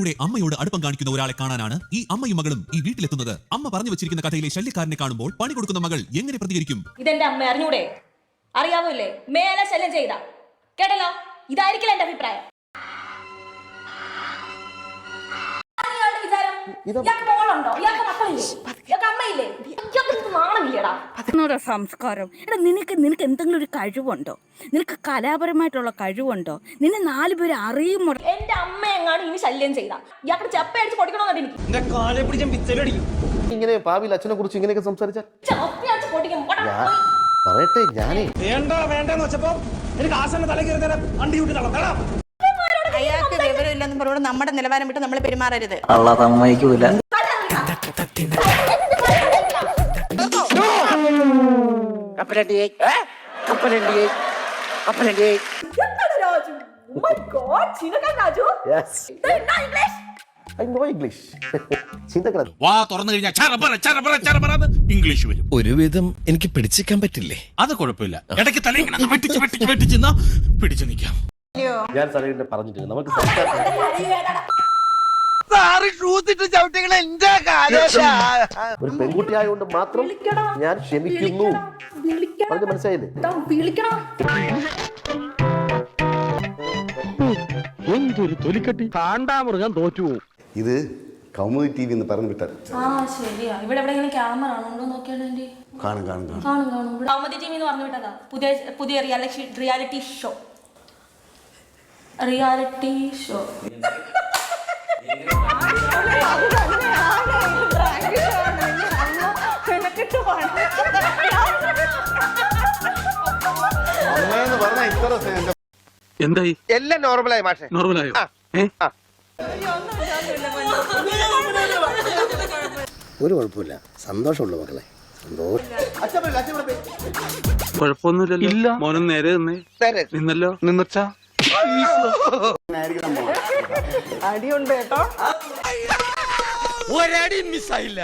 കഥയിലൂടെ അമ്മയോട് അടുപ്പം കാണിക്കുന്ന ഒരാളെ കാണാനാണ് ഈ അമ്മയും മകളും ഈ വീട്ടിലെത്തുന്നത്. അമ്മ പറഞ്ഞു വെച്ചിരിക്കുന്ന കഥയിലെ ശല്യക്കാരനെ കാണുമ്പോൾ പണി കൊടുക്കുന്ന മകൾ എങ്ങനെ പ്രതികരിക്കും? ഇതെന്റെ അമ്മ അറിഞ്ഞൂടെ? അറിയാവൂല്ലേ? മേലെ ശല്യം ചെയ്ത കേട്ടല്ലോ. ഇതായിരിക്കില്ല എന്റെ അഭിപ്രായം. സംസ്കാരം എടാ, നിനക്ക് എന്തെങ്കിലും ഒരു കഴിവുണ്ടോ? നിനക്ക് കലാപരമായിട്ടുള്ള കഴിവുണ്ടോ? നിന്നെ 4 പേര് അറിയുമോ? എന്റെ അമ്മ എങ്ങാണ് ഇനി ശല്യം ചെയ്ത ഇയാൾക്ക് ചെപ്പ അടിച്ച് പൊടിക്കണമെന്നുണ്ട് എനിക്ക്. ഇങ്ങനെ ഭാവിയിൽ അച്ഛനെ കുറിച്ച് ഇങ്ങനെയൊക്കെ സംസാരിച്ചാൽ പറയട്ടെ ഞാനേ വേണ്ടെന്ന് വെച്ചപ്പോ എനിക്ക് ആസന തലകേറി അണ്ടി വിട്ട് തളർന്നടാ. അയാൾക്ക് വിവരമില്ലെന്ന് പറഞ്ഞുകൊണ്ട് നമ്മുടെ നിലവാരം വിട്ട് നമ്മൾ പെരുമാറരുത്. സമ്മതിക്കൂല. വാ തുറന്നു കഴിഞ്ഞാൽ ഇംഗ്ലീഷ് വരും. ഒരുവിധം എനിക്ക് പിടിച്ചിക്കാൻ പറ്റില്ലേ? അത് കുഴപ്പമില്ല. ഇടയ്ക്ക് തല വെട്ടിച്ച് പിടിച്ചു നിൽക്കാം. ഞാൻ സാറിനെ പറഞ്ഞിട്ടുണ്ട് നമുക്ക് സംസാരിക്കാം. ഒരു പെൺകുട്ടിയായതുകൊണ്ട് മാത്രം ഞാൻ ക്ഷമിക്കുന്നു. പറഞ്ഞ മനസ്സിലായില്ലേ? എന്തൊരു തൊലിക്കട്ടി കാണ്ടാമൃഗം തോറ്റു. ഇത് കൗമുദി TV എന്ന് പറഞ്ഞു വിട്ടാൽ ശരിയാ. ഇവിടെ എവിടെയെങ്കിലും ക്യാമറ ആണോ നോക്കിയാൽ കാണും. കൗമുദി ടിവി എന്ന് പറഞ്ഞു വിട്ടതാ. പുതിയ റിയാലിറ്റി ഷോ. എന്തായി? എല്ലാം നോർമലായി മാഷെ. നോർമലായോ? ഒരു കുഴപ്പമില്ല, സന്തോഷമുള്ള മക്കളെ, സന്തോഷം. കുഴപ്പമൊന്നുമില്ലല്ലോ. മോനും നേരെ നിന്നല്ലോ. നിന്നച്ചാ അടിയുണ്ട് കേട്ടോ. ഒരടി മിസ്സായില്ല.